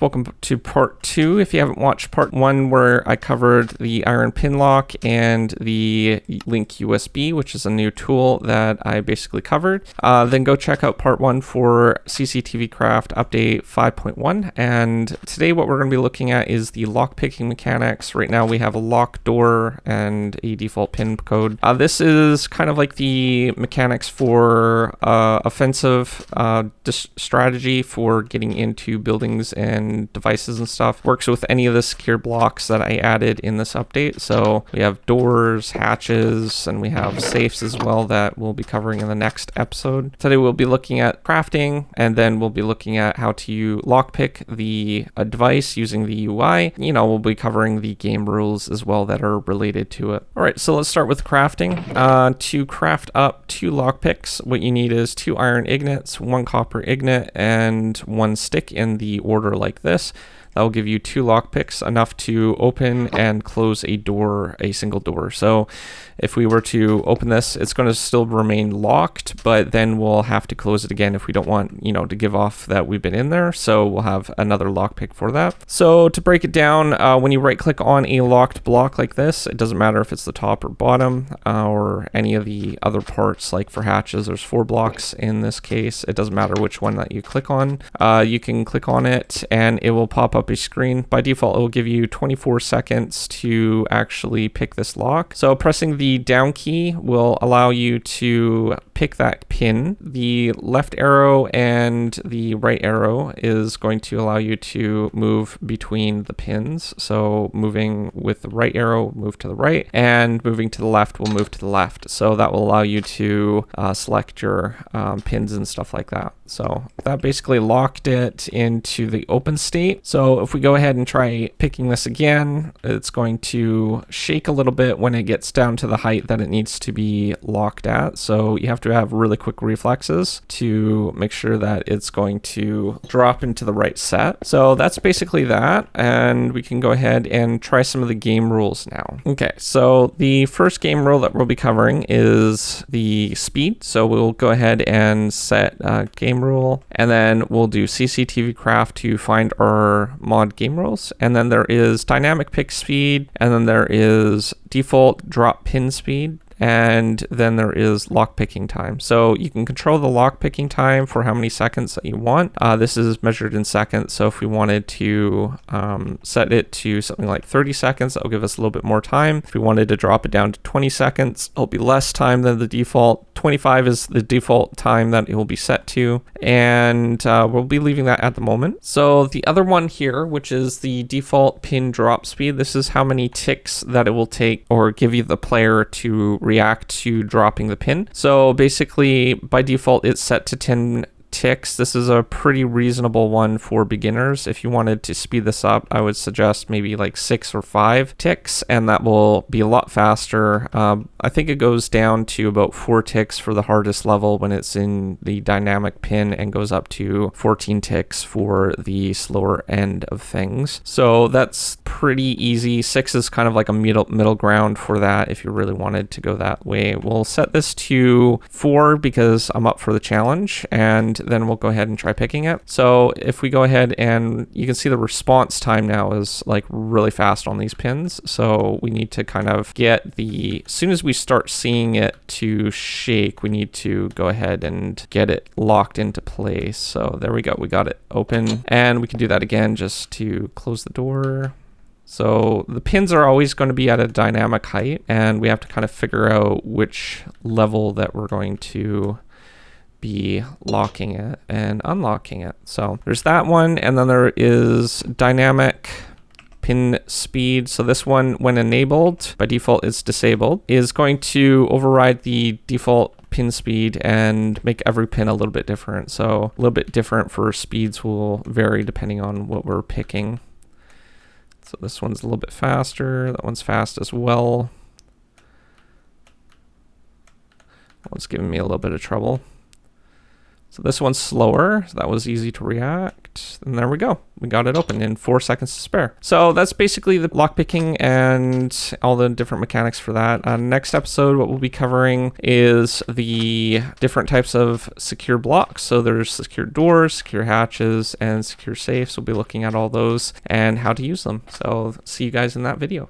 Welcome to part 2. If you haven't watched part 1 where I covered the iron pin lock and the link USB, which is a new tool that I basically covered, then go check out part 1 for CCTVCraft update 5.1. And today what we're going to be looking at is the lockpicking mechanics. Right now we have a lock door and a default pin code. This is kind of like the mechanics for offensive strategy for getting into buildings and devices and stuff. Works with any of the secure blocks that I added in this update. So we have doors, hatches, and we have safes as well that we'll be covering in the next episode. Today we'll be looking at crafting, and then we'll be looking at how to lockpick the device using the UI. You know, we'll be covering the game rules as well that are related to it. All right, so let's start with crafting. To craft up 2 lockpicks, what you need is 2 iron ingots, 1 copper ingot, and 1 stick in the order like this. That will give you 2 lockpicks, enough to open and close a door, a single door. So if we were to open this, it's going to still remain locked, but then we'll have to close it again if we don't want, you know, to give off that we've been in there. So we'll have another lockpick for that. So to break it down, when you right click on a locked block like this, it doesn't matter if it's the top or bottom or any of the other parts. Like for hatches, there's 4 blocks in this case. It doesn't matter which one that you click on. You can click on it and it will pop up a screen. By default, it will give you 24 seconds to actually pick this lock. So pressing the down key will allow you to pick that pin. The left arrow and the right arrow is going to allow you to move between the pins. So moving with the right arrow, move to the right, and moving to the left will move to the left. So that will allow you to select your pins and stuff like that. So that basically locked it into the open state. So if we go ahead and try picking this again, it's going to shake a little bit when it gets down to the height that it needs to be locked at. So you have to have really quick reflexes to make sure that it's going to drop into the right set. So that's basically that. And we can go ahead and try some of the game rules now. Okay, so the first game rule that we'll be covering is the speed. So we'll go ahead and set game rule, and then we'll do CCTVCraft to find our mod game rules. And then there is dynamic pick speed, and then there is default drop pin speed, and then there is lockpicking time. So you can control the lockpicking time for how many seconds that you want. This is measured in seconds. So if we wanted to set it to something like 30 seconds, that'll give us a little bit more time. If we wanted to drop it down to 20 seconds, it'll be less time than the default. 25 is the default time that it will be set to, and we'll be leaving that at the moment. So the other one here, which is the default pin drop speed, this is how many ticks that it will take or give you the player to react to dropping the pin. So basically by default it's set to 10 ticks. This is a pretty reasonable one for beginners. If you wanted to speed this up, I would suggest maybe like 6 or 5 ticks, and that will be a lot faster. I think it goes down to about 4 ticks for the hardest level when it's in the dynamic pin, and goes up to 14 ticks for the slower end of things. So that's pretty easy. 6 is kind of like a middle ground for that if you really wanted to go that way. We'll set this to 4 because I'm up for the challenge, and then we'll go ahead and try picking it. So if we go ahead, and you can see the response time now is like really fast on these pins. So we need to kind of get the, as soon as we start seeing it to shake, we need to go ahead and get it locked into place. So there we go, we got it open, and we can do that again just to close the door. So the pins are always going to be at a dynamic height, and we have to kind of figure out which level that we're going to be locking it and unlocking it. So there's that one, and then there is dynamic pin speed. So this one, when enabled, by default it's disabled, is going to override the default pin speed and make every pin a little bit different. So a little bit different for speeds will vary depending on what we're picking. So this one's a little bit faster, that one's fast as well. That one's giving me a little bit of trouble. So this one's slower. So that was easy to react. And there we go. We got it open in 4 seconds to spare. So that's basically the lockpicking and all the different mechanics for that. Next episode, what we'll be covering is the different types of secure blocks. So there's secure doors, secure hatches, and secure safes. We'll be looking at all those and how to use them. So see you guys in that video.